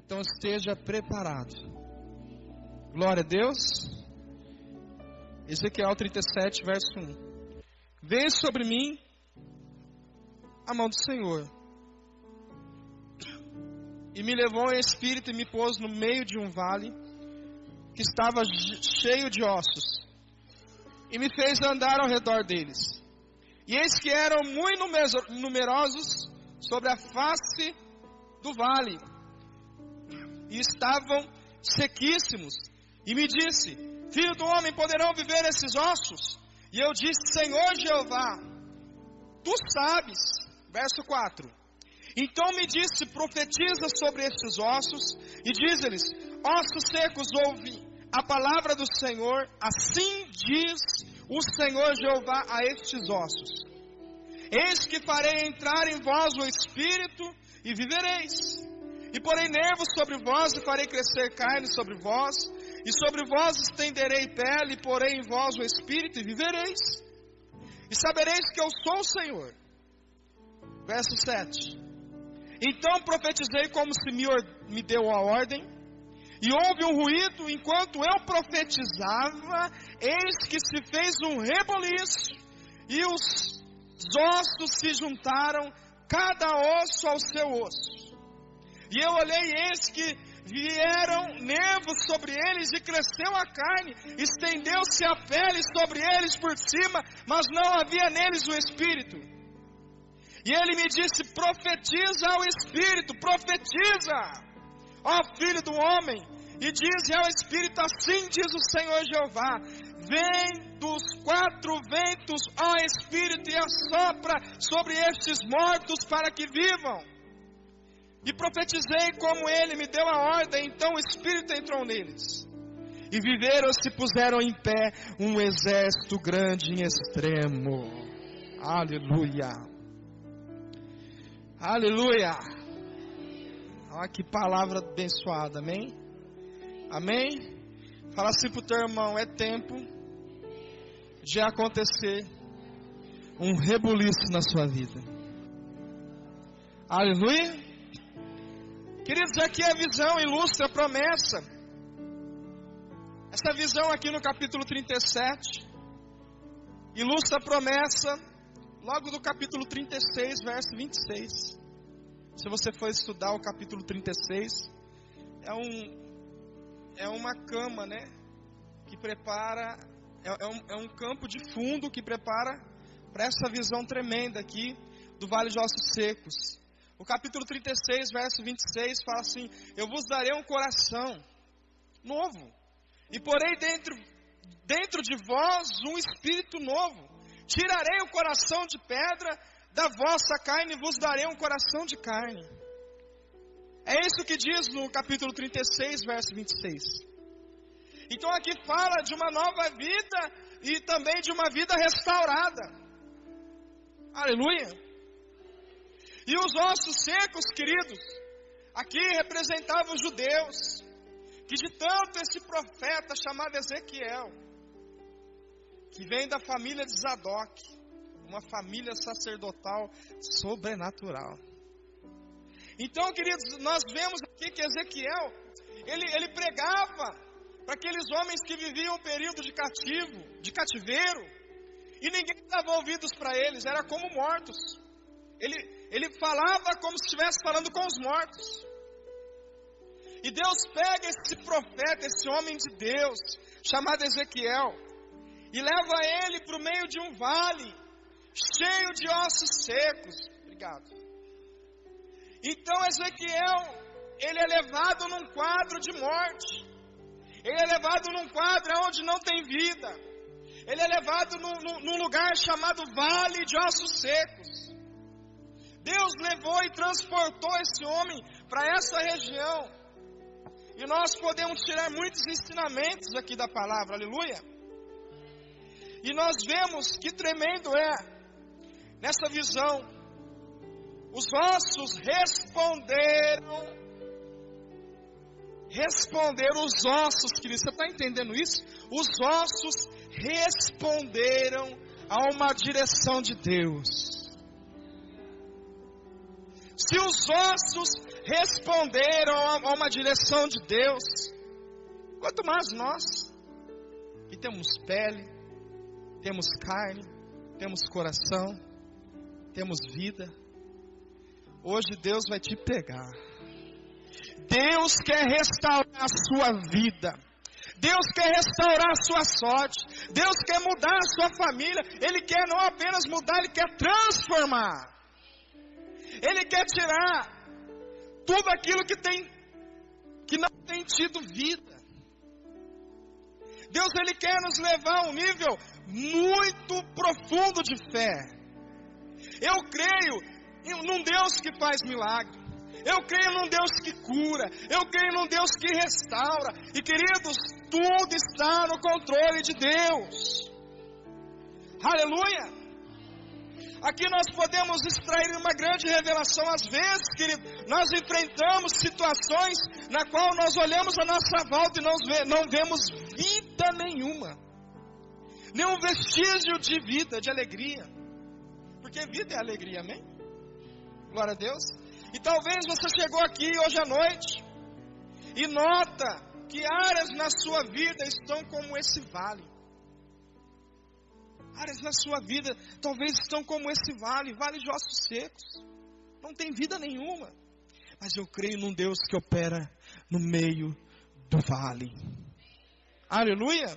Então esteja preparado. Glória a Deus. Ezequiel 37, verso 1. Veio sobre mim a mão do Senhor, e me levou em espírito e me pôs no meio de um vale que estava cheio de ossos, e me fez andar ao redor deles. E eis que eram muito numerosos sobre a face do vale, e estavam sequíssimos. E me disse: filho do homem, poderão viver esses ossos? E eu disse: Senhor Jeová, tu sabes. Verso 4. Então me disse: profetiza sobre estes ossos, e diz-lhes: ossos secos, ouve a palavra do Senhor. Assim diz o Senhor Jeová a estes ossos: eis que farei entrar em vós o espírito, e vivereis. E porei nervos sobre vós, e farei crescer carne sobre vós, e sobre vós estenderei pele, e porei em vós o espírito, e vivereis. E sabereis que eu sou o Senhor. Verso 7. Então profetizei como se me deu a ordem, e houve um ruído enquanto eu profetizava, eis que se fez um reboliço, e os ossos se juntaram, cada osso ao seu osso. E eu olhei, e eis que vieram nervos sobre eles, e cresceu a carne, estendeu-se a pele sobre eles por cima, mas não havia neles o espírito. E ele me disse: profetiza ao espírito, profetiza, ó filho do homem, e diz ao espírito: assim diz o Senhor Jeová: vem dos 4 ventos, ó espírito, e assopra sobre estes mortos para que vivam. E profetizei como ele me deu a ordem, então o espírito entrou neles. E viveram, se puseram em pé um exército grande em extremo. Aleluia. Aleluia. Olha que palavra abençoada, amém? Amém? Fala assim pro teu irmão: é tempo de acontecer um rebuliço na sua vida. Aleluia. Queridos, aqui a visão ilustra a promessa. Essa visão aqui no capítulo 37 ilustra a promessa logo do capítulo 36, verso 26. Se você for estudar o capítulo 36, é uma cama, né? Que prepara, é um campo de fundo que prepara para essa visão tremenda aqui do Vale de Ossos Secos. O capítulo 36, verso 26 fala assim: eu vos darei um coração novo, e porei dentro de vós um espírito novo. Tirarei o coração de pedra da vossa carne, e vos darei um coração de carne. É isso que diz no capítulo 36, verso 26. Então aqui fala de uma nova vida e também de uma vida restaurada. Aleluia. E os ossos secos, queridos, aqui representavam os judeus, que de tanto esse profeta chamado Ezequiel, que vem da família de Zadok, uma família sacerdotal sobrenatural. Então, queridos, nós vemos aqui que Ezequiel, ele pregava para aqueles homens que viviam um período de cativeiro, e ninguém dava ouvidos para eles, era como mortos. Ele falava como se estivesse falando com os mortos. E Deus pega esse profeta, esse homem de Deus, chamado Ezequiel, e leva ele para o meio de um vale, cheio de ossos secos. Obrigado. Então Ezequiel, ele é levado num quadro de morte. Ele é levado num quadro onde não tem vida. Ele é levado num lugar chamado Vale de Ossos Secos. Deus levou e transportou esse homem para essa região. E nós podemos tirar muitos ensinamentos aqui da palavra, aleluia. E nós vemos que tremendo é, nessa visão, os ossos responderam, os ossos, querido, você está entendendo isso? Os ossos responderam a uma direção de Deus. Se os ossos responder a uma direção de Deus. Quanto mais nós, que temos pele, temos carne, temos coração, temos vida. Hoje Deus vai te pegar. Deus quer restaurar a sua vida. Deus quer restaurar a sua sorte. Deus quer mudar a sua família. Ele quer não apenas mudar, Ele quer transformar. Ele quer tirar tudo aquilo que não tem tido vida. Deus, Ele quer nos levar a um nível muito profundo de fé. Eu creio num Deus que faz milagre. Eu creio num Deus que cura. Eu creio num Deus que restaura. E queridos, tudo está no controle de Deus. Aleluia! Aqui nós podemos extrair uma grande revelação. Às vezes, querido, nós enfrentamos situações na qual nós olhamos a nossa volta e não vemos vida nenhuma. Nenhum vestígio de vida, de alegria. Porque vida é alegria, amém? Glória a Deus. E talvez você chegou aqui hoje à noite e nota que áreas na sua vida estão como esse vale. Áreas na sua vida talvez estão como esse vale de ossos secos. Não tem vida nenhuma. Mas eu creio num Deus que opera no meio do vale. Aleluia!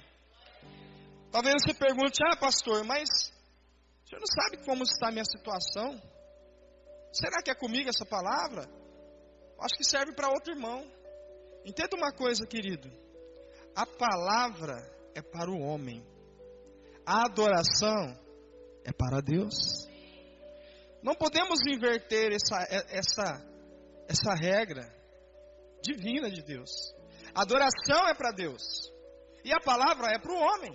Talvez você pergunte, pastor, mas o senhor não sabe como está a minha situação? Será que é comigo essa palavra? Acho que serve para outro irmão. Entenda uma coisa, querido. A palavra é para o homem. A adoração é para Deus. Não podemos inverter essa regra divina de Deus. A adoração é para Deus. E a palavra é para o homem.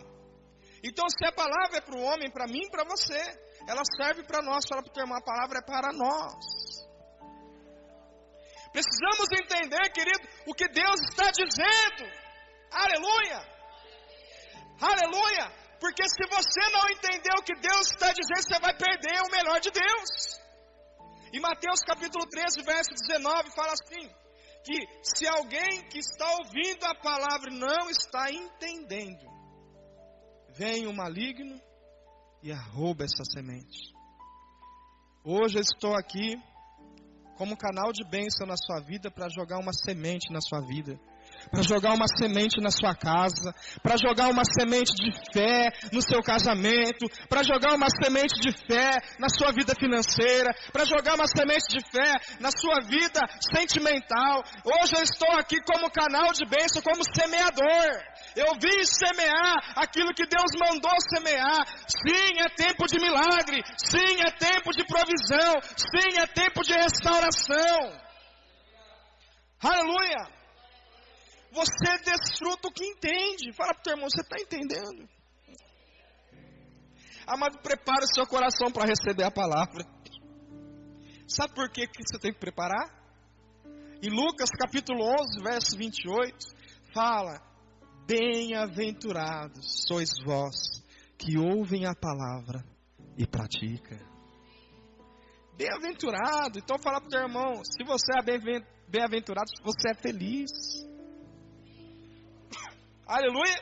Então, se a palavra é para o homem, para mim, para você, ela serve para nós. Fala para o teu irmão, a palavra é para nós. Precisamos entender, querido, o que Deus está dizendo. Aleluia! Aleluia! Porque se você não entender o que Deus está dizendo, você vai perder o melhor de Deus. Em Mateus capítulo 13, verso 19, fala assim, que se alguém que está ouvindo a palavra não está entendendo, vem o maligno e arrouba essa semente. Hoje eu estou aqui como canal de bênção na sua vida para jogar uma semente na sua vida. Para jogar uma semente na sua casa, para jogar uma semente de fé no seu casamento, para jogar uma semente de fé na sua vida financeira, para jogar uma semente de fé na sua vida sentimental. Hoje eu estou aqui como canal de bênção, como semeador. Eu vim semear aquilo que Deus mandou semear. Sim, é tempo de milagre. Sim, é tempo de provisão. Sim, é tempo de restauração. Aleluia! Você desfruta o que entende. Fala para o teu irmão, você está entendendo? Amado, prepara o seu coração para receber a palavra. Sabe por que você tem que preparar? Em Lucas capítulo 11, verso 28, fala: bem-aventurados sois vós que ouvem a palavra e praticam. Bem-aventurado. Então fala para o teu irmão, se você é bem-aventurado, você é feliz. Aleluia.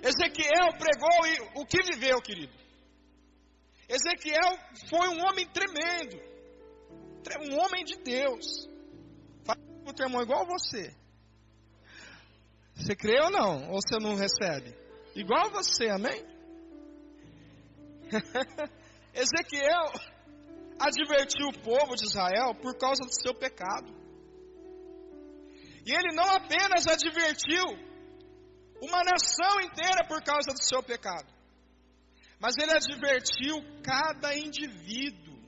Ezequiel pregou e o que viveu, querido? Ezequiel foi um homem tremendo. Um homem de Deus. Fala para o teu irmão, igual você. Você crê ou não? Ou você não recebe? Igual você, amém? Ezequiel advertiu o povo de Israel por causa do seu pecado. E ele não apenas advertiu uma nação inteira por causa do seu pecado, mas ele advertiu cada indivíduo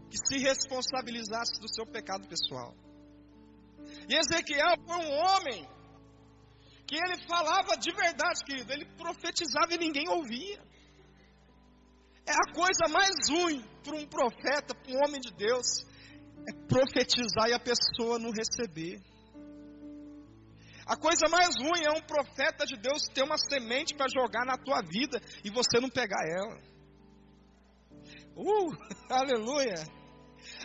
que se responsabilizasse do seu pecado pessoal. E Ezequiel foi um homem que ele falava de verdade, querido. Ele profetizava e ninguém ouvia. É a coisa mais ruim para um profeta, para um homem de Deus, é profetizar e a pessoa não receber. A coisa mais ruim é um profeta de Deus ter uma semente para jogar na tua vida e você não pegar ela. Aleluia!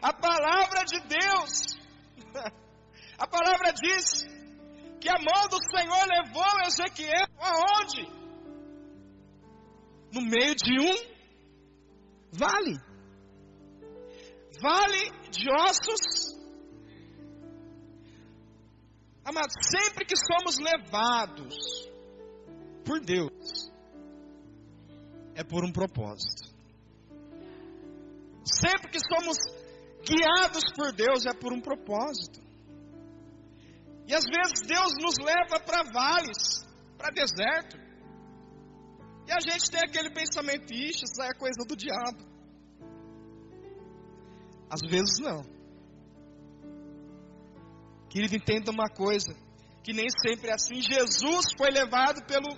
A palavra de Deus, a palavra diz que a mão do Senhor levou Ezequiel aonde? No meio de um vale. Vale de ossos. Amados, sempre que somos levados por Deus, é por um propósito. Sempre que somos guiados por Deus, é por um propósito. E às vezes Deus nos leva para vales, para deserto. E a gente tem aquele pensamento, ixi, isso é coisa do diabo. Às vezes não. Querido, entenda uma coisa, que nem sempre é assim. Jesus foi levado pelo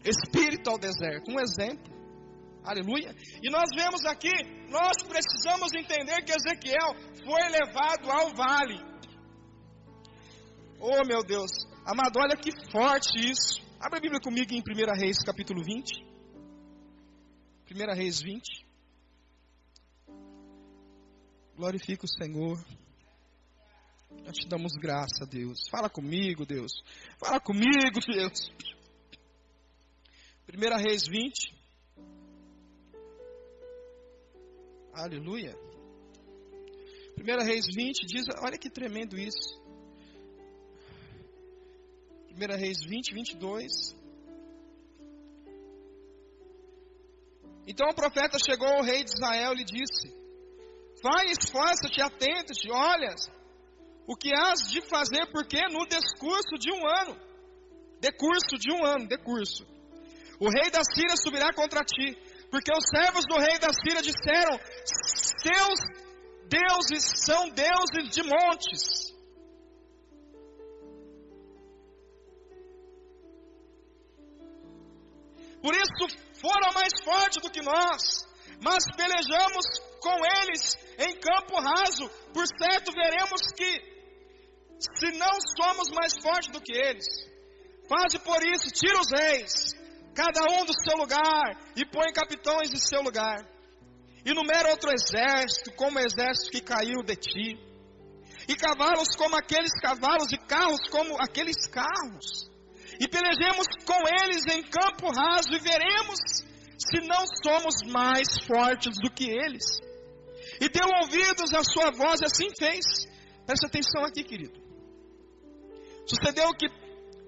Espírito ao deserto, um exemplo. Aleluia. E nós vemos aqui, nós precisamos entender que Ezequiel foi levado ao vale. Oh meu Deus, amado, olha que forte isso. Abra a Bíblia comigo em 1 Reis capítulo 20. 1 Reis 20. Glorifica o Senhor. Nós te damos graça, Deus. Fala comigo, Deus. Fala comigo, Deus. 1 Reis 20. Aleluia. 1 Reis 20 diz, olha que tremendo isso. 1 Reis 20, 22. Então o profeta chegou ao rei de Israel e lhe disse: vai, esforça-te, atenta-te, olha o que has de fazer, porque no decurso de um ano, o rei da Síria subirá contra ti, porque os servos do rei da Síria disseram: seus deuses são deuses de montes. Por isso foram mais fortes do que nós, mas pelejamos com eles em campo raso. Por certo veremos que se não somos mais fortes do que eles. Faze por isso, tira os reis, cada um do seu lugar, e põe capitães em seu lugar. E numera outro exército, como o exército que caiu de ti. E cavalos como aqueles cavalos, e carros como aqueles carros. E pelejemos com eles em campo raso, e veremos se não somos mais fortes do que eles. E deu ouvidos à sua voz, e assim fez. Presta atenção aqui, querido. Sucedeu que,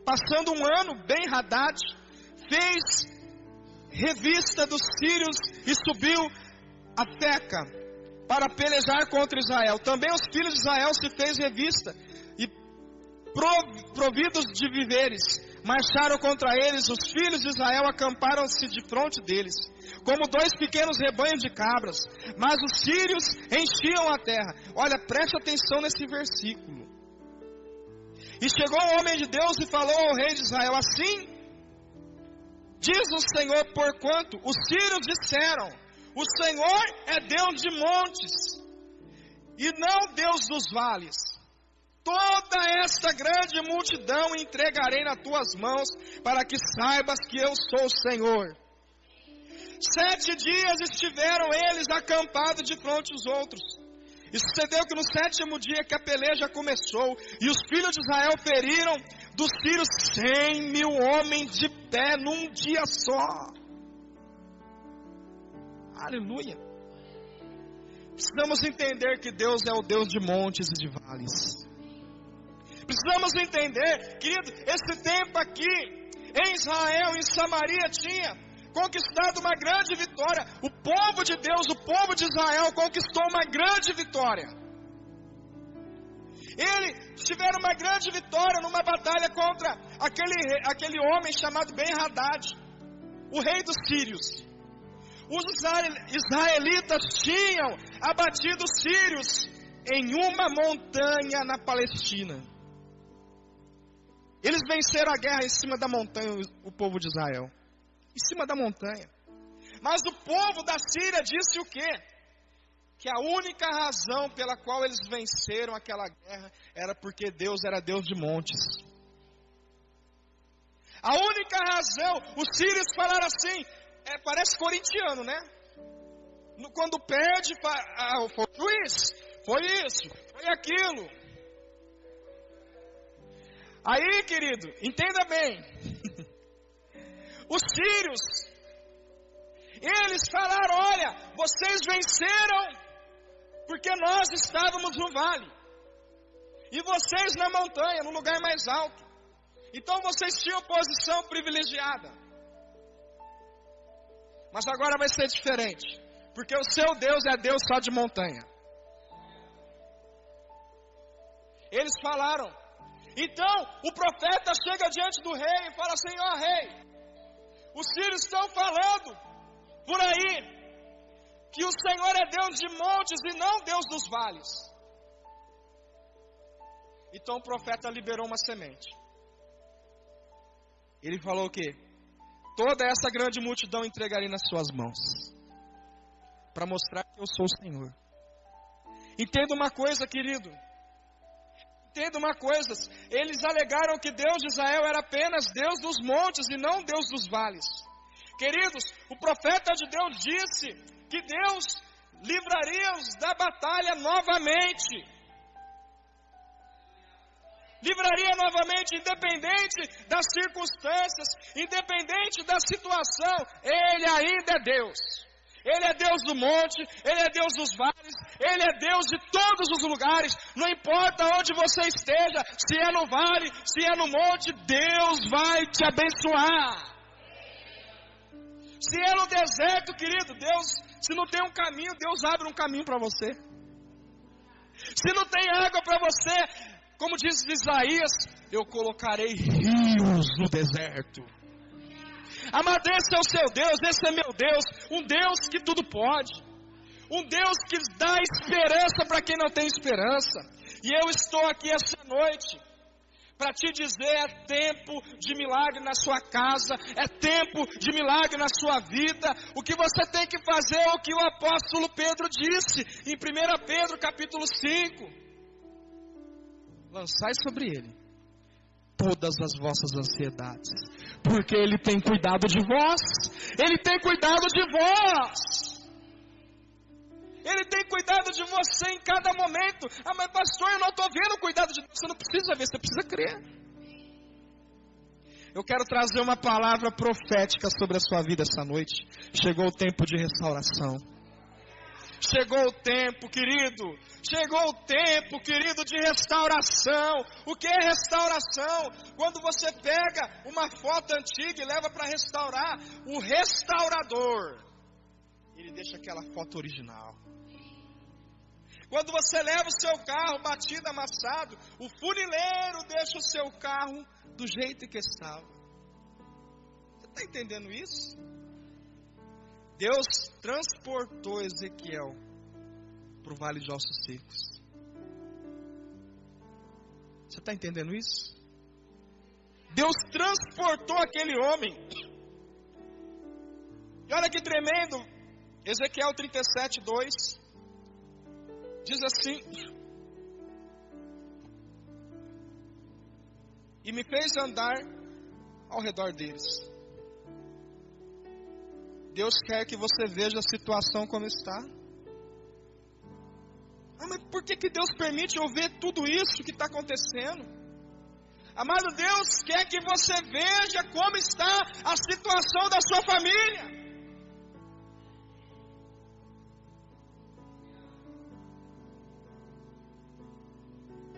passando um ano, Ben-Hadad fez revista dos sírios e subiu a Feca para pelejar contra Israel. Também os filhos de Israel se fez revista e, providos de víveres, marcharam contra eles. Os filhos de Israel acamparam-se de fronte deles, como dois pequenos rebanhos de cabras, mas os sírios enchiam a terra. Olha, preste atenção nesse versículo. E chegou um homem de Deus e falou ao rei de Israel: assim diz o Senhor, porquanto os sírios disseram: o Senhor é Deus de montes, e não Deus dos vales. Toda esta grande multidão entregarei nas tuas mãos, para que saibas que eu sou o Senhor. 7 dias estiveram eles acampados de frente aos outros. E sucedeu que no 7º dia que a peleja começou, e os filhos de Israel feriram dos sírios 100.000 homens de pé num dia só. Aleluia. Precisamos entender que Deus é o Deus de montes e de vales. Precisamos entender, querido, esse tempo aqui em Israel, em Samaria, tinha conquistado uma grande vitória. O povo de Deus, o povo de Israel conquistou uma grande vitória. Eles tiveram uma grande vitória numa batalha contra aquele homem chamado Ben-Hadad, o rei dos sírios. Os israelitas tinham abatido os sírios em uma montanha na Palestina. Eles venceram a guerra em cima da montanha, o povo de Israel. Em cima da montanha. Mas o povo da Síria disse o quê? Que a única razão pela qual eles venceram aquela guerra era porque Deus era Deus de montes. A única razão, os sírios falaram assim, parece corintiano, né? Quando perde, foi o juiz, foi isso, foi aquilo. Aí, querido, entenda bem. Os sírios, eles falaram: olha, vocês venceram porque nós estávamos no vale e vocês na montanha, no lugar mais alto. Então vocês tinham posição privilegiada. Mas agora vai ser diferente, porque o seu Deus é Deus só de montanha. Eles falaram. Então o profeta chega diante do rei e fala: Senhor rei, os sírios estão falando por aí que o Senhor é Deus de montes e não Deus dos vales. Então o profeta liberou uma semente. Ele falou o quê? Toda essa grande multidão entregarei nas suas mãos, para mostrar que eu sou o Senhor. Entenda uma coisa, querido. Entenda uma coisa. Eles alegaram que Deus de Israel era apenas Deus dos montes e não Deus dos vales. Queridos, o profeta de Deus disse que Deus livraria-os da batalha novamente. Livraria novamente, independente das circunstâncias, independente da situação. Ele ainda é Deus. Ele é Deus do monte, Ele é Deus dos vales, Ele é Deus de todos os lugares. Não importa onde você esteja, se é no vale, se é no monte, Deus vai te abençoar. Se é no deserto, querido, Deus, se não tem um caminho, Deus abre um caminho para você. Se não tem água para você, como diz Isaías, eu colocarei rios no deserto. Amado, esse é o seu Deus, esse é meu Deus, um Deus que tudo pode, um Deus que dá esperança para quem não tem esperança. E eu estou aqui essa noite para te dizer: é tempo de milagre na sua casa, é tempo de milagre na sua vida. O que você tem que fazer é o que o apóstolo Pedro disse em 1 Pedro capítulo 5. Lançai sobre ele todas as vossas ansiedades, porque ele tem cuidado de vós. Ele tem cuidado de vós. Ele tem cuidado de você em cada momento. Ah, mas pastor, eu não estou vendo o cuidado de Deus. Você não precisa ver, você precisa crer. Eu quero trazer uma palavra profética sobre a sua vida essa noite. Chegou o tempo de restauração. Chegou o tempo, querido. Chegou o tempo, querido, de restauração. O que é restauração? Quando você pega uma foto antiga e leva para restaurar, o restaurador, ele deixa aquela foto original. Quando você leva o seu carro batido, amassado, o funileiro deixa o seu carro do jeito que estava. Você está entendendo isso? Deus transportou Ezequiel para o vale de ossos secos. Você está entendendo isso? Deus transportou aquele homem. E olha que tremendo. Ezequiel 37, 2. Diz assim: e me fez andar ao redor deles. Deus quer que você veja a situação como está. Ah, mas por que Deus permite eu ver tudo isso que está acontecendo? Amado, Deus quer que você veja como está a situação da sua família.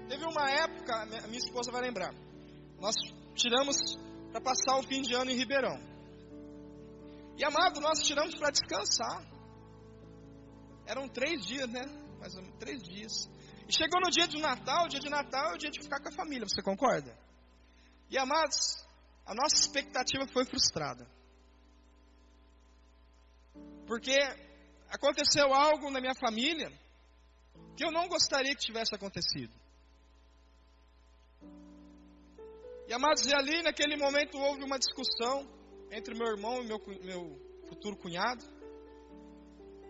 Teve uma época, minha esposa vai lembrar, nós tiramos para passar o fim de ano em Ribeirão. E amado, nós tiramos para descansar. Eram 3 dias, né? Mais ou menos 3 dias. E chegou no dia de Natal. O dia de Natal é o dia de ficar com a família, você concorda? E amados, a nossa expectativa foi frustrada. Porque aconteceu algo na minha família que eu não gostaria que tivesse acontecido. E amados, e ali naquele momento houve uma discussão entre meu irmão e meu futuro cunhado.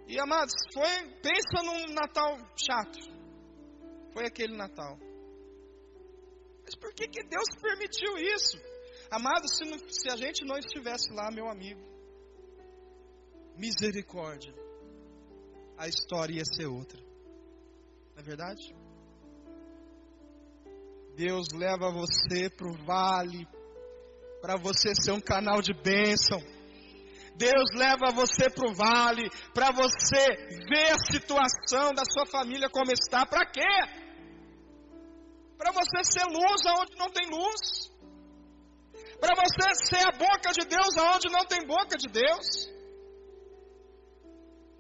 E amados, pensa num Natal chato. Foi aquele Natal. Mas por que Deus permitiu isso? Amados, se a gente não estivesse lá, meu amigo, misericórdia. a história ia ser outra. Não é verdade? Deus leva você para o vale, para você ser um canal de bênção. Deus leva você para o vale, para você ver a situação da sua família como está. Para quê? Para você ser luz aonde não tem luz. Para você ser a boca de Deus aonde não tem boca de Deus.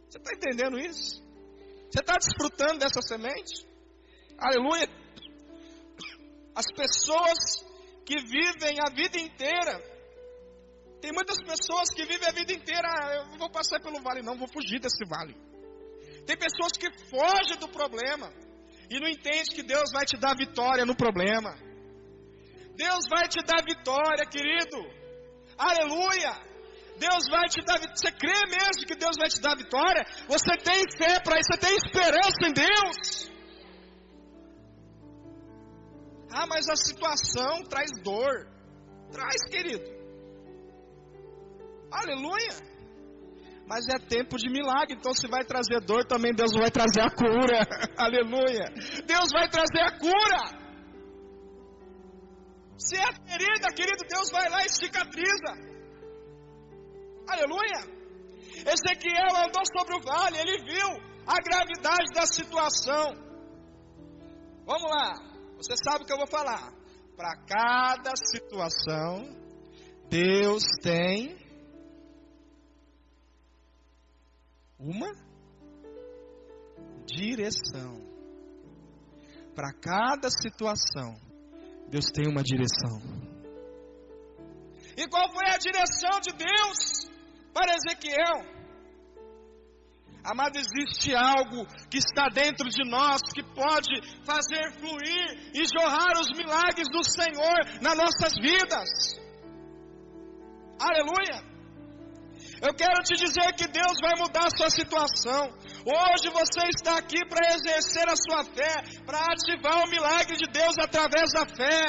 Você está entendendo isso? Você está desfrutando dessa semente? Aleluia! As pessoas que vivem a vida inteira, tem muitas pessoas que vivem a vida inteira, eu não vou passar pelo vale não, vou fugir desse vale. Tem pessoas que fogem do problema e não entendem que Deus vai te dar vitória no problema. Deus vai te dar vitória, querido. Aleluia! Deus vai te dar vitória. Você crê mesmo que Deus vai te dar vitória? Você tem fé para isso, você tem esperança em Deus? Ah, mas a situação traz dor. Traz, querido. Aleluia. Mas é tempo de milagre. Então se vai trazer dor, também Deus vai trazer a cura. Aleluia. Deus vai trazer a cura. Se é ferida, querido, Deus vai lá e cicatriza. Aleluia. Ezequiel andou sobre o vale. Ele viu a gravidade da situação. Vamos lá. Você sabe o que eu vou falar. Para cada situação, Deus tem uma direção. Para cada situação, Deus tem uma direção. E qual foi a direção de Deus para Ezequiel? Amado, existe algo que está dentro de nós que pode fazer fluir e jorrar os milagres do Senhor nas nossas vidas. Aleluia! Eu quero te dizer que Deus vai mudar a sua situação. Hoje você está aqui para exercer a sua fé, para ativar o milagre de Deus através da fé.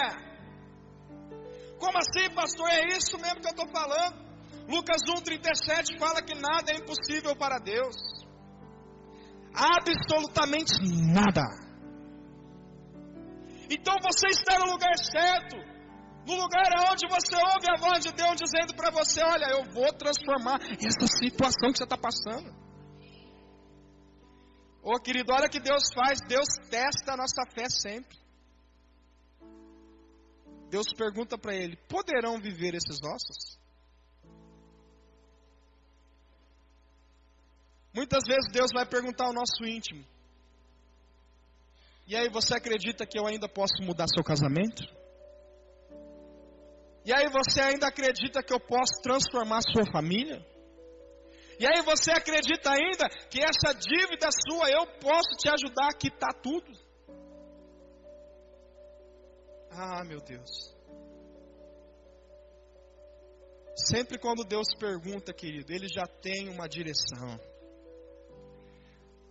Como assim, pastor? É isso mesmo que eu estou falando. Lucas 1,37 fala que nada é impossível para Deus. Absolutamente nada. Então você está no lugar certo. No lugar onde você ouve a voz de Deus dizendo para você: olha, eu vou transformar essa situação que você está passando. Ô querido, olha o que Deus faz. Deus testa a nossa fé sempre. Deus pergunta para ele: poderão viver esses ossos? Muitas vezes Deus vai perguntar ao nosso íntimo: e aí, você acredita que eu ainda posso mudar seu casamento? E aí, você ainda acredita que eu posso transformar sua família? E aí, você acredita ainda que essa dívida sua eu posso te ajudar a quitar tudo? Ah, meu Deus. Sempre quando Deus pergunta, querido, Ele já tem uma direção.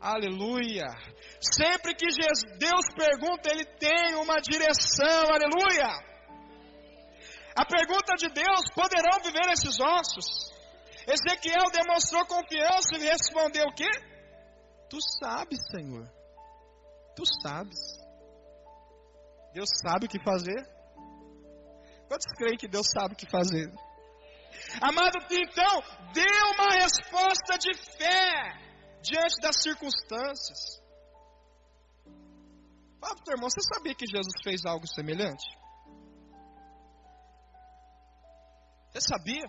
Aleluia. Sempre que Deus pergunta, Ele tem uma direção. Aleluia. A pergunta de Deus: poderão viver esses ossos? Ezequiel demonstrou confiança e respondeu o quê? Tu sabes, Senhor. Tu sabes. Deus sabe o que fazer? Quantos creem que Deus sabe o que fazer? Amado, então, dê uma resposta de fé diante das circunstâncias. Fala pro teu irmão: você sabia que Jesus fez algo semelhante? Você sabia?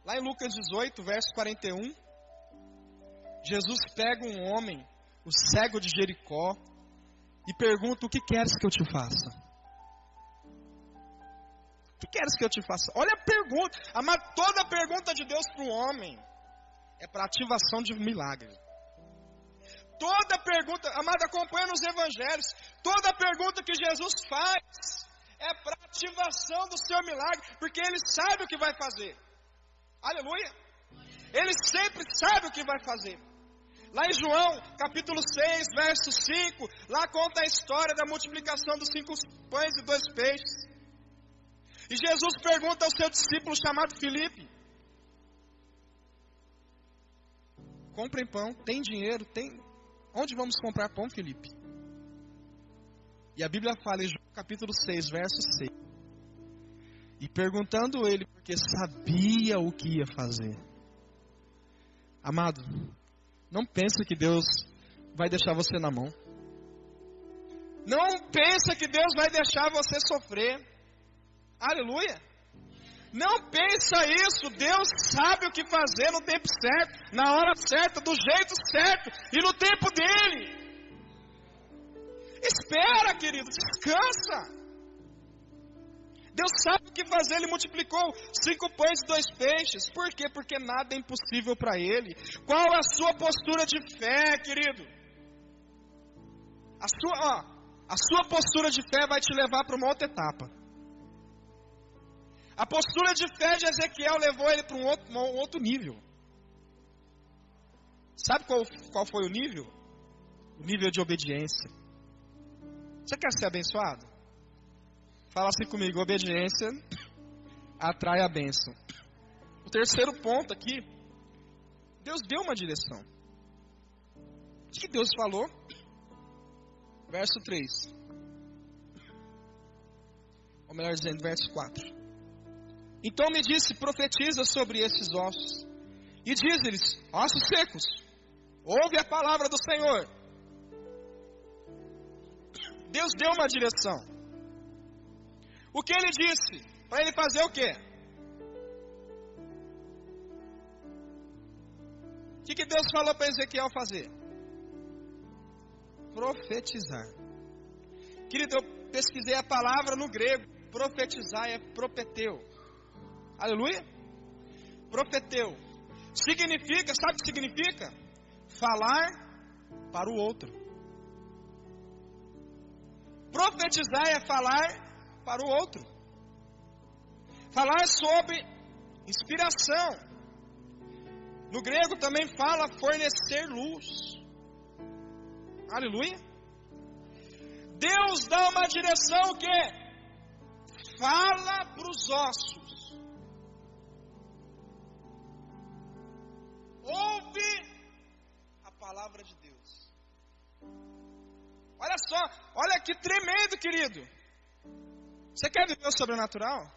Lá em Lucas 18, verso 41, Jesus pega um homem, o cego de Jericó, e pergunta: o que queres que eu te faça? O que queres que eu te faça? Olha a pergunta. Amado, toda a pergunta de Deus para o homem é para ativação de um milagre. Toda pergunta, amado, acompanha nos evangelhos. Toda pergunta que Jesus faz é para ativação do seu milagre, porque Ele sabe o que vai fazer. Aleluia. Ele sempre sabe o que vai fazer. Lá em João, capítulo 6, verso 5, lá conta a história da multiplicação dos 5 pães e 2 peixes. E Jesus pergunta ao seu discípulo chamado Filipe: comprem pão, tem dinheiro, tem... Onde vamos comprar pão, Felipe? E a Bíblia fala em João capítulo 6, verso 6. E perguntando ele, porque sabia o que ia fazer. Amado, não pense que Deus vai deixar você na mão. Não pense que Deus vai deixar você sofrer. Aleluia. Não pensa isso. Deus sabe o que fazer no tempo certo, na hora certa, do jeito certo e no tempo dele. Espera, querido, descansa. Deus sabe o que fazer, Ele multiplicou 5 pães e 2 peixes. Por quê? Porque nada é impossível para Ele. Qual é a sua postura de fé, querido? A sua postura de fé vai te levar para uma outra etapa. A postura de fé de Ezequiel levou ele para um outro nível. Sabe qual foi o nível? O nível de obediência. Você quer ser abençoado? Fala assim comigo, obediência atrai a bênção. O terceiro ponto aqui, Deus deu uma direção. O que Deus falou? Verso 3. Ou melhor dizendo, verso 4. Então me disse, profetiza sobre esses ossos. E diz-lhes, ossos secos, ouve a palavra do Senhor. Deus deu uma direção. O que ele disse? Para ele fazer o quê? O que Deus falou para Ezequiel fazer? Profetizar. Querido, eu pesquisei a palavra no grego. Profetizar é propeteu. Aleluia? Profeteu. Significa, sabe o que significa? Falar para o outro. Profetizar é falar para o outro. Falar sobre inspiração. No grego também fala fornecer luz. Aleluia. Deus dá uma direção o quê? Fala para os ossos. Ouve a palavra de Deus. Olha só, olha que tremendo, querido. Você quer viver o sobrenatural?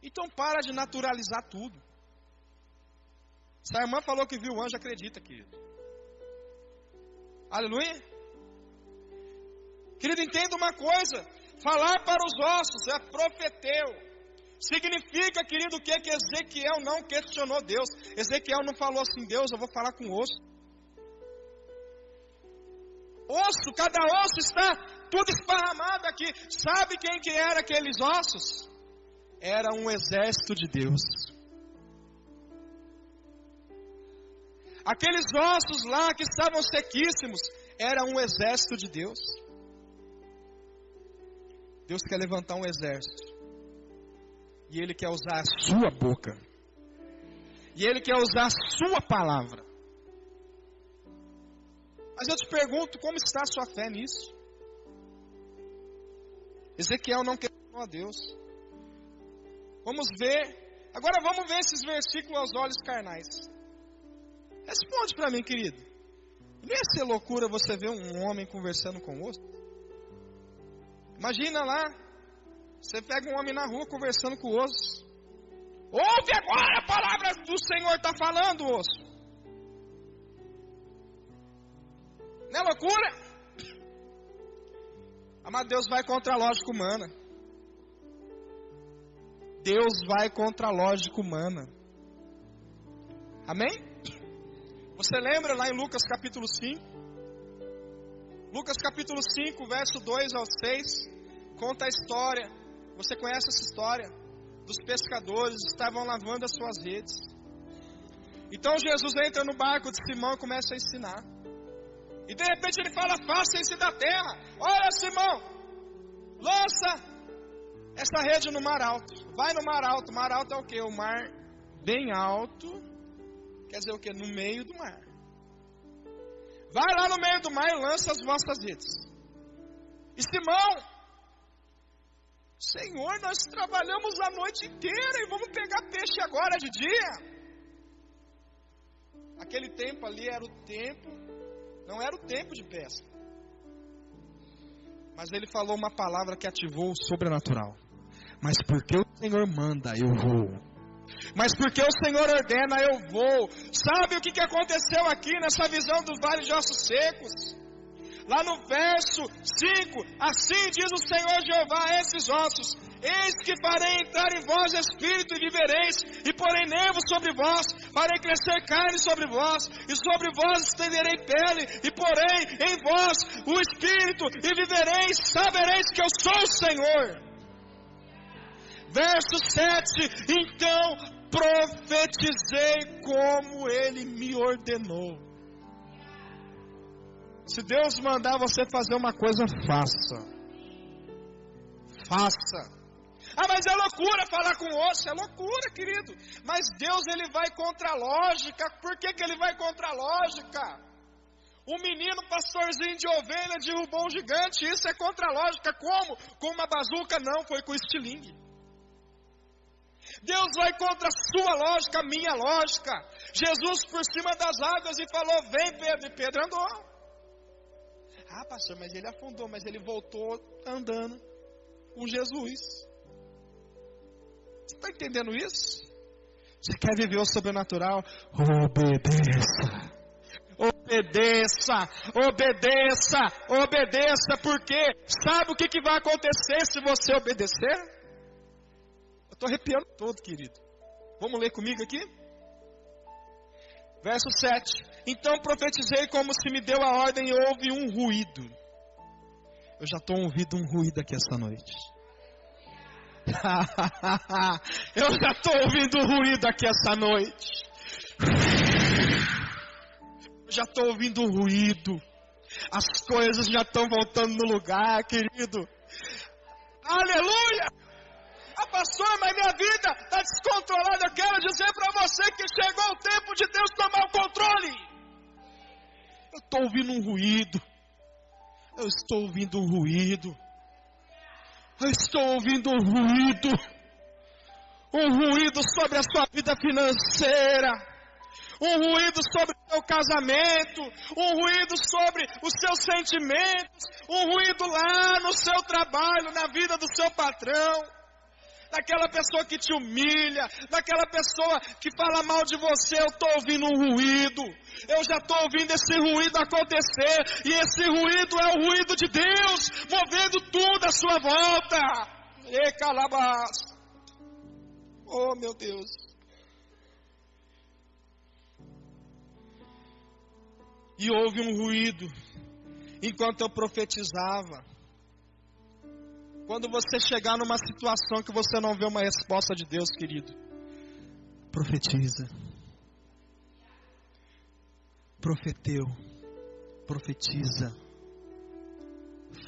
Então para de naturalizar tudo. Se a irmã falou que viu o anjo, acredita, querido. Aleluia. Querido, entenda uma coisa. Falar para os ossos é profeteu. Significa, querido, o que Ezequiel não questionou Deus. Ezequiel não falou assim, Deus, eu vou falar com o osso. Osso, cada osso está tudo esparramado aqui. Sabe quem que era aqueles ossos? Era um exército de Deus. Aqueles ossos lá que estavam sequíssimos, era um exército de Deus. Deus quer levantar um exército. E Ele quer usar a sua boca. E Ele quer usar a sua palavra. Mas eu te pergunto, como está a sua fé nisso? Ezequiel não questionou a Deus. Vamos ver. Agora vamos ver esses versículos aos olhos carnais. Responde para mim, querido. Não ia ser loucura você ver um homem conversando com o osso? Imagina lá. Você pega um homem na rua conversando com o osso. Ouve agora a palavra do Senhor está falando, osso. Não é loucura? Amado, Deus vai contra a lógica humana. Deus vai contra a lógica humana. Amém? Você lembra lá em Lucas capítulo 5? Lucas capítulo 5, verso 2 ao 6. Conta a história. Você conhece essa história? Dos pescadores que estavam lavando as suas redes. Então Jesus entra no barco de Simão e começa a ensinar. E de repente ele fala, faça-se da terra. Olha, Simão, lança essa rede no mar alto. Vai no mar alto. Mar alto é o quê? O mar bem alto. Quer dizer o quê? No meio do mar. Vai lá no meio do mar e lança as vossas redes. E Simão, Senhor, nós trabalhamos a noite inteira e vamos pegar peixe agora de dia. Aquele tempo ali era o tempo, não era o tempo de pesca. Mas ele falou uma palavra que ativou o sobrenatural. Mas porque o Senhor manda, eu vou. Mas porque o Senhor ordena, eu vou. Sabe o que aconteceu aqui nessa visão do vale de ossos secos? Lá no verso 5, assim diz o Senhor Jeová a esses ossos: eis que farei entrar em vós espírito e vivereis, e porei nervos sobre vós, farei crescer carne sobre vós, e sobre vós estenderei pele, e porei em vós o espírito e vivereis, sabereis que eu sou o Senhor. Verso 7, então profetizei como ele me ordenou. Se Deus mandar você fazer uma coisa, faça. Faça. Ah, mas é loucura falar com osso. É loucura, querido. Mas Deus, ele vai contra a lógica. Por que ele vai contra a lógica? Um menino pastorzinho de ovelha derrubou um gigante. Isso é contra a lógica. Como? Com uma bazuca? Não, foi com estilingue. Deus vai contra a sua lógica, a minha lógica. Jesus por cima das águas e falou: vem Pedro. E Pedro andou. Ah, pastor, mas ele afundou, mas ele voltou andando com Jesus. Você está entendendo isso? Você quer viver o sobrenatural? Obedeça. Obedeça, obedeça, obedeça, porque sabe o que vai acontecer se você obedecer? Eu estou arrepiando todo, querido. Vamos ler comigo aqui? Verso 7. Então profetizei como se me deu a ordem e houve um ruído. Eu já estou ouvindo um ruído aqui essa noite. Eu já estou ouvindo um ruído aqui essa noite. Eu já estou ouvindo um ruído. As coisas já estão voltando no lugar, querido. Aleluia! Ah, pastor, mas minha vida está descontrolada. Eu quero dizer para você que chegou o tempo de Deus tomar o controle. Eu estou ouvindo um ruído. Eu estou ouvindo um ruído. Eu estou ouvindo um ruído. Um ruído sobre a sua vida financeira. Um ruído sobre o seu casamento. Um ruído sobre os seus sentimentos. Um ruído lá no seu trabalho, na vida do seu patrão. Daquela pessoa que te humilha, daquela pessoa que fala mal de você. Eu estou ouvindo um ruído. Eu já estou ouvindo esse ruído acontecer. E esse ruído é o ruído de Deus, movendo tudo à sua volta. E calabás. Oh, meu Deus. E houve um ruído enquanto eu profetizava. Quando você chegar numa situação que você não vê uma resposta de Deus, querido, profetiza. Profeteu. Profetiza.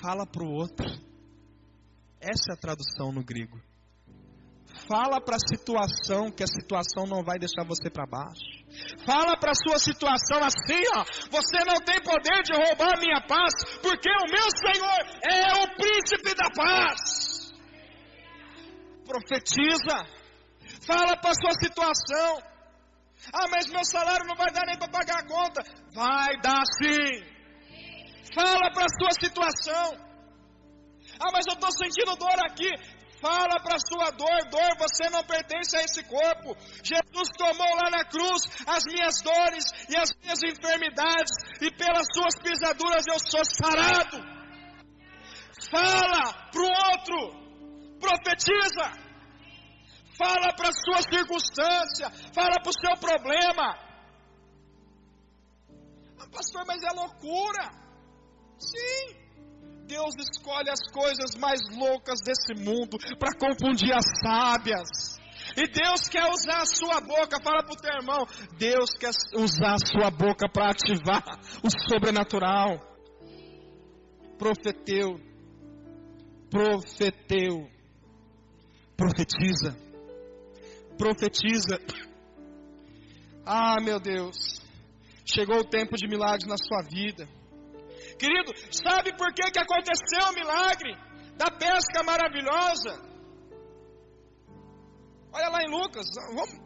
Fala para o outro. Essa é a tradução no grego. Fala para a situação, que a situação não vai deixar você para baixo. Fala para a sua situação assim, ó: você não tem poder de roubar a minha paz, porque o meu Senhor é o príncipe da paz. Profetiza. Fala para a sua situação. Ah, mas meu salário não vai dar nem para pagar a conta. Vai dar sim. Fala para a sua situação. Ah, mas eu estou sentindo dor aqui. Fala para a sua dor, você não pertence a esse corpo. Jesus tomou lá na cruz as minhas dores e as minhas enfermidades, e pelas suas pisaduras eu sou sarado. Fala para o outro, profetiza. Fala para a sua circunstância, fala para o seu problema. Ah, pastor, mas é loucura. Sim. Deus escolhe as coisas mais loucas desse mundo para confundir as sábias. E Deus quer usar a sua boca. Fala para o teu irmão: Deus quer usar a sua boca para ativar o sobrenatural. Profeteu. Profeteu. Profetiza. Profetiza. Ah, meu Deus. Chegou o tempo de milagres na sua vida. Querido, sabe por que aconteceu o milagre da pesca maravilhosa? Olha lá em Lucas.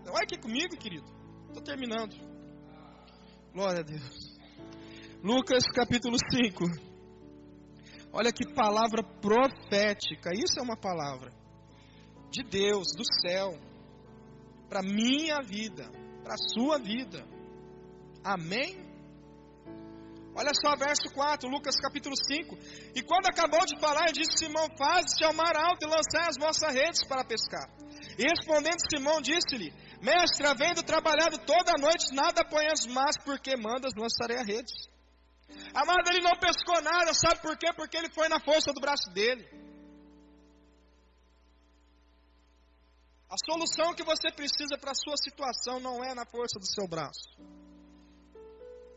Olha aqui comigo, querido. Estou terminando. Glória a Deus. Lucas capítulo 5. Olha que palavra profética. Isso é uma palavra de Deus, do céu, para minha vida, para a sua vida. Amém? Olha só verso 4, Lucas capítulo 5. E quando acabou de falar, disse Simão: faze-se ao mar alto e lançai as vossas redes para pescar. E respondendo Simão, disse-lhe: mestre, havendo trabalhado toda a noite, nada apanhas, mas porque mandas, lançarei a rede. Amado, ele não pescou nada, sabe por quê? Porque ele foi na força do braço dele. A solução que você precisa para a sua situação não é na força do seu braço.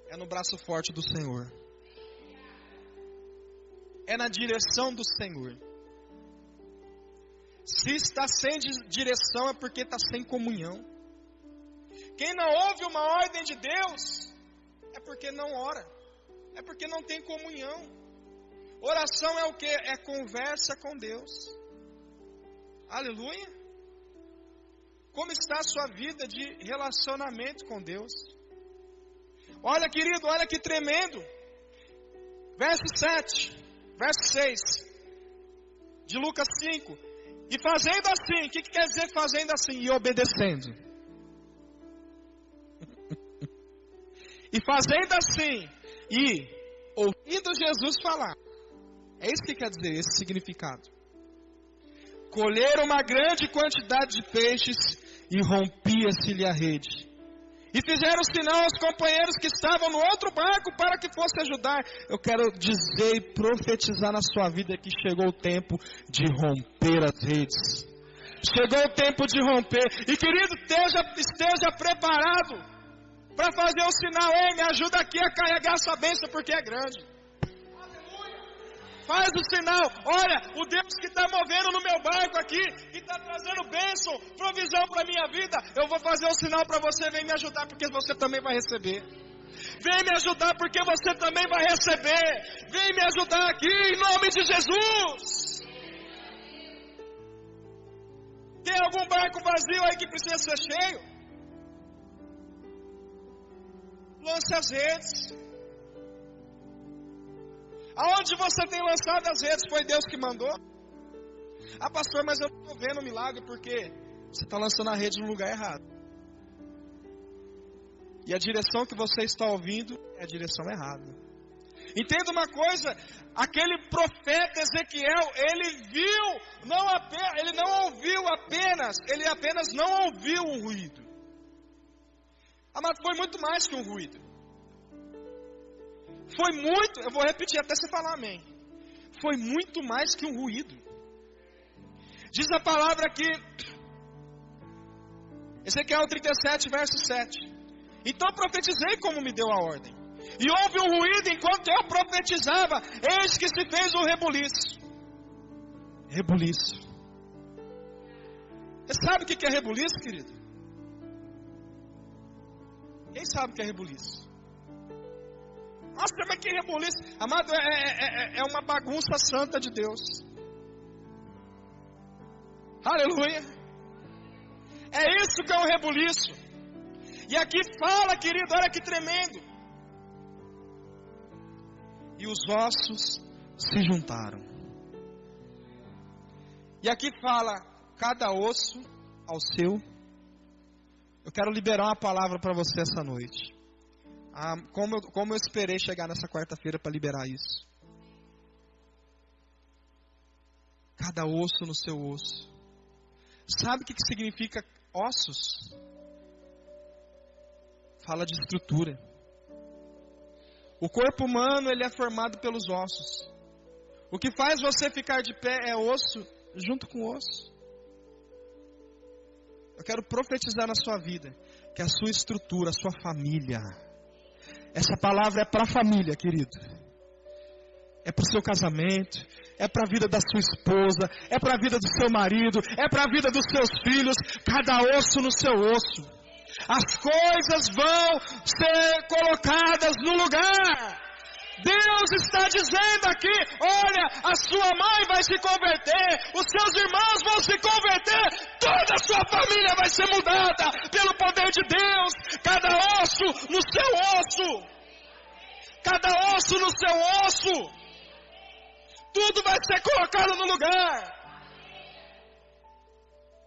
É no braço forte do Senhor. É na direção do Senhor. Se está sem direção é porque está sem comunhão. Quem não ouve uma ordem de Deus é porque não ora. É porque não tem comunhão. Oração é o que? É conversa com Deus. Aleluia. Como está a sua vida de relacionamento com Deus? Olha, querido, olha que tremendo. Verso 7, verso 6 de Lucas 5. E fazendo assim, o que quer dizer fazendo assim? E obedecendo. E fazendo assim, e ouvindo Jesus falar. É isso que quer dizer, esse significado. Colheram uma grande quantidade de peixes e rompia-se-lhe a rede. E fizeram sinal aos companheiros que estavam no outro barco para que fosse ajudar. Eu quero dizer e profetizar na sua vida que chegou o tempo de romper as redes. Chegou o tempo de romper. E querido, esteja preparado para fazer o sinal. Ei, me ajuda aqui a carregar essa bênção porque é grande. Faz o sinal. Olha, o Deus que está movendo no meu barco aqui, que está trazendo bênção, provisão para a minha vida, eu vou fazer o sinal para você. Vem me ajudar porque você também vai receber. Vem me ajudar porque você também vai receber. Vem me ajudar aqui em nome de Jesus. Tem algum barco vazio aí que precisa ser cheio? Lance as redes. Aonde você tem lançado as redes? Foi Deus que mandou? Ah, pastor, mas eu não estou vendo o milagre porque você está lançando a rede no lugar errado. E a direção que você está ouvindo é a direção errada. Entenda uma coisa, aquele profeta Ezequiel, ele não ouviu apenas, ele apenas não ouviu um ruído. Amado, foi muito mais que um ruído. Foi muito, eu vou repetir até você falar amém. Foi muito mais que um ruído. Diz a palavra aqui, Ezequiel 37, verso 7. Então profetizei como me deu a ordem. E houve um ruído enquanto eu profetizava. Eis que se fez um rebuliço. Rebuliço. Você sabe o que é rebuliço, querido? Quem sabe o que é rebuliço? Nossa, mas que rebuliço. Amado, é uma bagunça santa de Deus. Aleluia. É isso que é um rebuliço. E aqui fala, querido, olha que tremendo. E os ossos se juntaram. E aqui fala, cada osso ao seu. Eu quero liberar uma palavra para você essa noite. Como eu esperei chegar nessa quarta-feira para liberar isso. Cada osso no seu osso. Sabe o que significa ossos? Fala de estrutura. O corpo humano, ele é formado pelos ossos. O que faz você ficar de pé é osso junto com osso. Eu quero profetizar na sua vida que a sua estrutura, a sua família, essa palavra é para a família, querido. É para o seu casamento, é para a vida da sua esposa, é para a vida do seu marido, é para a vida dos seus filhos, cada osso no seu osso. As coisas vão ser colocadas no lugar. Deus está dizendo aqui, olha, a sua mãe vai se converter, os seus irmãos vão se converter, Toda a sua família vai ser mudada pelo poder de Deus. Cada osso no seu osso. Cada osso no seu osso. Tudo vai ser colocado no lugar.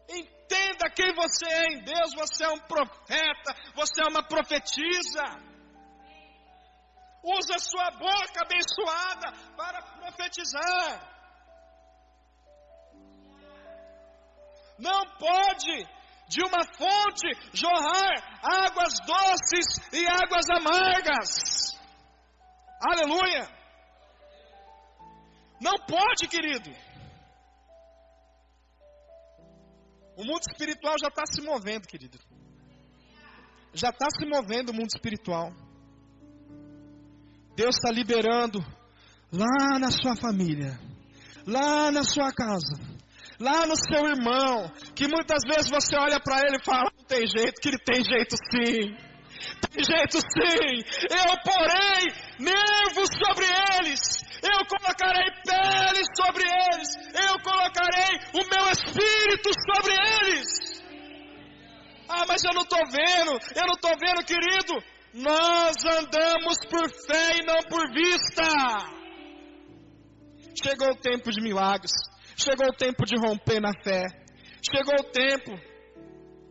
Entenda quem você é em Deus. Você é um profeta. Você é uma profetisa. Use a sua boca abençoada para profetizar. Não pode de uma fonte jorrar águas doces e águas amargas. Aleluia. Não pode, querido. O mundo espiritual já está se movendo, querido. Já está se movendo o mundo espiritual. Deus está liberando lá na sua família, lá na sua casa, lá no seu irmão, que muitas vezes você olha para ele e fala, não tem jeito, que ele tem jeito sim. Tem jeito sim. Eu porei nervos sobre eles. Eu colocarei pele sobre eles. Eu colocarei o meu espírito sobre eles. Ah, mas eu não estou vendo, querido. Nós andamos por fé e não por vista. Chegou o tempo de milagres. Chegou o tempo de romper na fé. Chegou o tempo.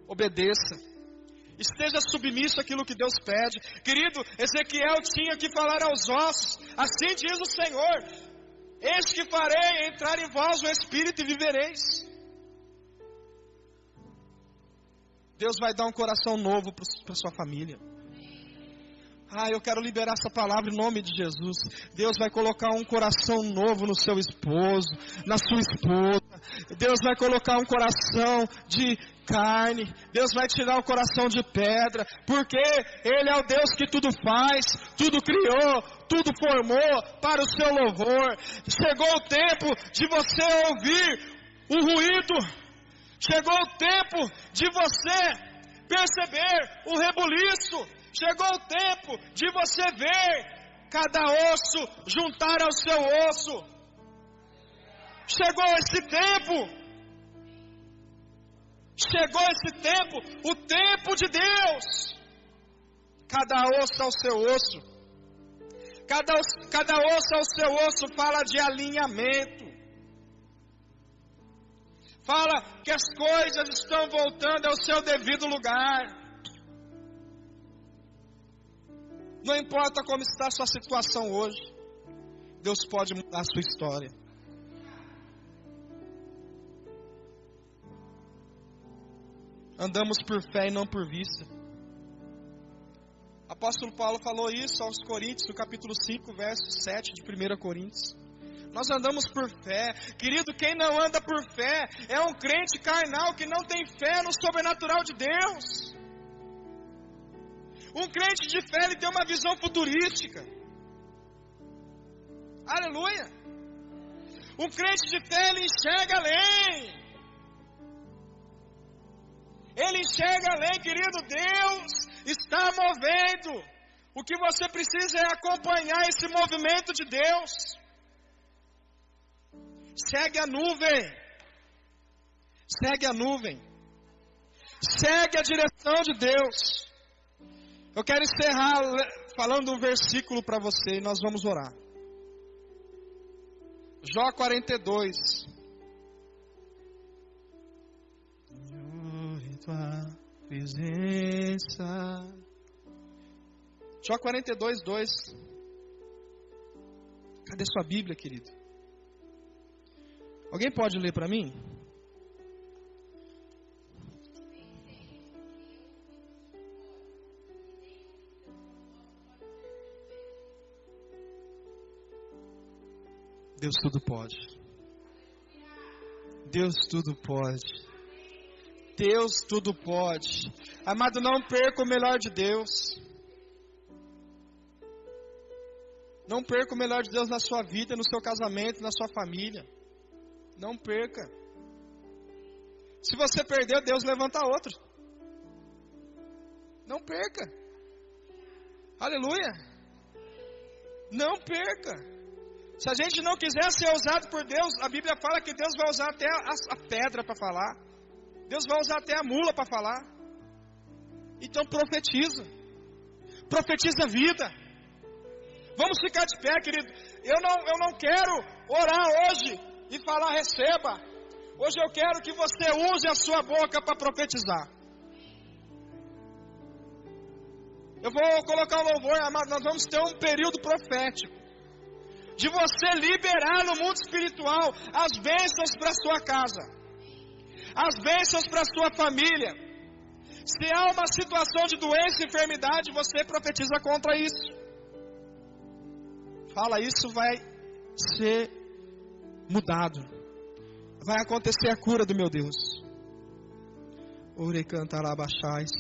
Obedeça. Esteja submisso àquilo que Deus pede. Querido, Ezequiel tinha que falar aos ossos. Assim diz o Senhor: eis que farei entrar em vós o Espírito e vivereis. Deus vai dar um coração novo para sua família. Ah, eu quero liberar essa palavra em nome de Jesus. Deus vai colocar um coração novo no seu esposo, na sua esposa. Deus vai colocar um coração de carne. Deus vai tirar o coração de pedra. Porque Ele é o Deus que tudo faz, tudo criou, tudo formou para o seu louvor. Chegou o tempo de você ouvir o ruído. Chegou o tempo de você perceber o rebuliço. Chegou o tempo de você ver cada osso juntar ao seu osso. Chegou esse tempo. Chegou esse tempo, o tempo de Deus. Cada osso ao seu osso. Cada osso ao seu osso fala de alinhamento. Fala que as coisas estão voltando ao seu devido lugar. Não importa como está a sua situação hoje, Deus pode mudar a sua história. Andamos por fé e não por vista. O apóstolo Paulo falou isso aos Coríntios, no capítulo 5, verso 7 de 1 Coríntios. Nós andamos por fé. Querido, quem não anda por fé é um crente carnal que não tem fé no sobrenatural de Deus. Um crente de fé, ele tem uma visão futurística. Aleluia. Um crente de fé, ele enxerga além. Ele enxerga além, querido. Deus está movendo. O que você precisa é acompanhar esse movimento de Deus. Segue a nuvem. Segue a nuvem. Segue a direção de Deus. Eu quero encerrar falando um versículo para você e nós vamos orar. Jó 42. Em tua presença. Jó 42, 2. Cadê sua Bíblia, querido? Alguém pode ler para mim? Deus tudo pode. Deus tudo pode. Deus tudo pode. Amado, não perca o melhor de Deus. Não perca o melhor de Deus na sua vida, no seu casamento, na sua família. Não perca. Se você perdeu, Deus levanta outro. Não perca. Aleluia. Não perca. Se a gente não quiser ser usado por Deus, a Bíblia fala que Deus vai usar até a pedra para falar. Deus vai usar até a mula para falar. Então profetiza. Profetiza a vida. Vamos ficar de pé, querido. Eu não quero orar hoje e falar receba. Hoje eu quero que você use a sua boca para profetizar. Eu vou colocar o louvor, amado. Nós vamos ter um período profético. De você liberar no mundo espiritual as bênçãos para a sua casa. As bênçãos para a sua família. Se há uma situação de doença e enfermidade, você profetiza contra isso. Fala, isso vai ser mudado. Vai acontecer a cura do meu Deus. Ore cantarabachais.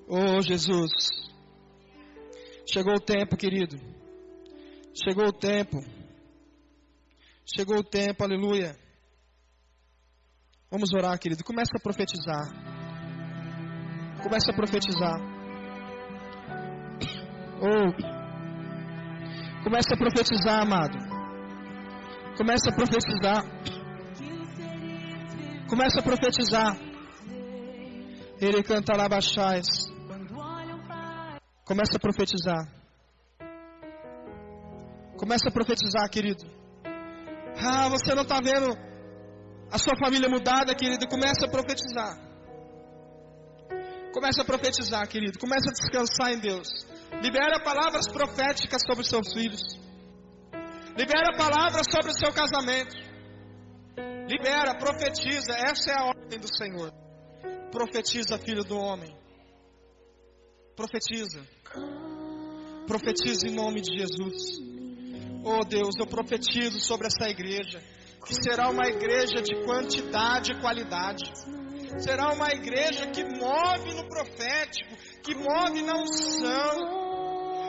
Oh Jesus. Chegou o tempo, querido. Chegou o tempo. Chegou o tempo, aleluia. Vamos orar, querido. Começa a profetizar. Começa a profetizar. Oh. Começa a profetizar, amado. Começa a profetizar. Começa a profetizar. Ele cantará baixais. Começa a profetizar. Começa a profetizar, querido. Ah, você não está vendo a sua família mudada, querido. Começa a profetizar. Começa a profetizar, querido. Começa a descansar em Deus. Libera palavras proféticas sobre os seus filhos. Libera palavras sobre o seu casamento. Libera, profetiza. Essa é a ordem do Senhor. Profetiza, filho do homem. Profetiza. Profetiza em nome de Jesus. Oh Deus, eu profetizo sobre essa igreja. Que será uma igreja de quantidade e qualidade. Será uma igreja que move no profético. Que move na unção.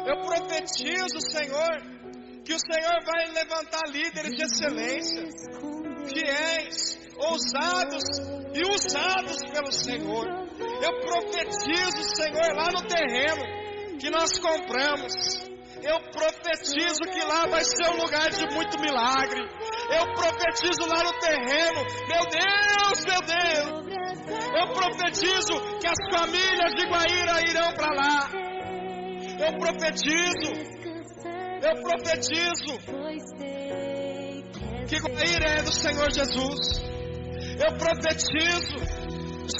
Eu profetizo, Senhor, que o Senhor vai levantar líderes de excelência, fiéis, ousados e usados pelo Senhor. Eu profetizo, Senhor, lá no terreno que nós compramos. Eu profetizo que lá vai ser um lugar de muito milagre. Eu profetizo lá no terreno, meu Deus, meu Deus. Eu profetizo que as famílias de Guaíra irão para lá. Eu profetizo que Guaíra é do Senhor Jesus. Eu profetizo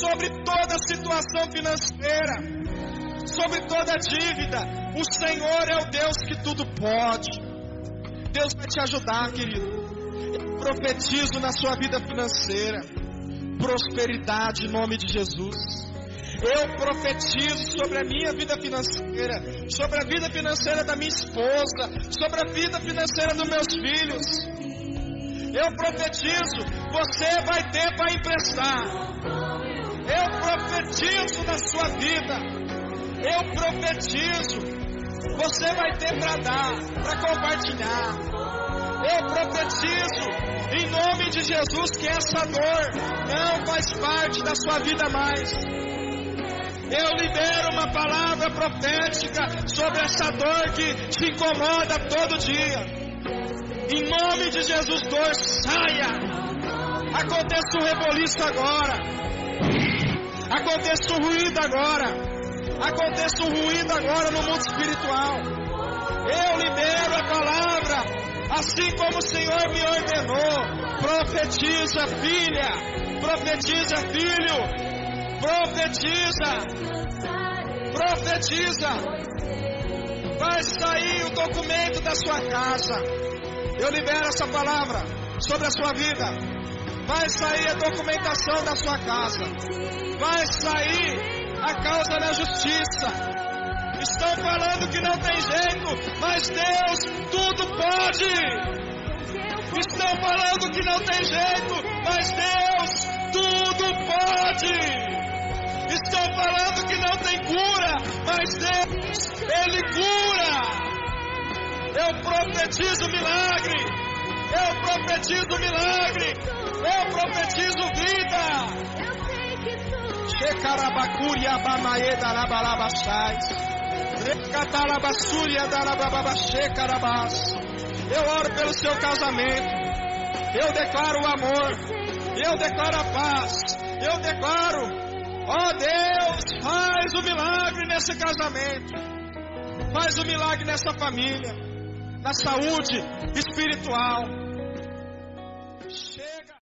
sobre toda situação financeira, sobre toda dívida. O Senhor é o Deus que tudo pode. Deus vai te ajudar, querido. Eu profetizo na sua vida financeira prosperidade em nome de Jesus. Eu profetizo sobre a minha vida financeira, sobre a vida financeira da minha esposa, sobre a vida financeira dos meus filhos. Eu profetizo, você vai ter para emprestar. Eu profetizo na sua vida. Eu profetizo, você vai ter para dar, para compartilhar. Eu profetizo, em nome de Jesus, que essa dor não faz parte da sua vida mais. Eu libero uma palavra profética sobre essa dor que te incomoda todo dia. Em nome de Jesus, dor, saia. Aconteça o reboliço agora. Aconteça o ruído agora. Aconteça o ruído agora no mundo espiritual. Eu libero a palavra, assim como o Senhor me ordenou. Profetiza, filha. Profetiza, filho. Profetiza. Profetiza. Vai sair o documento da sua casa. Eu libero essa palavra sobre a sua vida. Vai sair a documentação da sua casa. Vai sair a causa na justiça. Estão falando que não tem jeito, mas Deus tudo pode. Estão falando que não tem jeito, mas Deus tudo pode. Estão falando que não tem cura, mas Deus, Ele cura. Eu profetizo milagre. Eu profetizo milagre. Eu profetizo vida. Shekarabakuria bamaeda labalabachais. Recatalabassúria darabababachecarabass. Eu oro pelo seu casamento. Eu declaro o amor. Eu declaro a paz. Eu declaro, ó Deus, faz o milagre nesse casamento. Faz o milagre nessa família. Na saúde espiritual.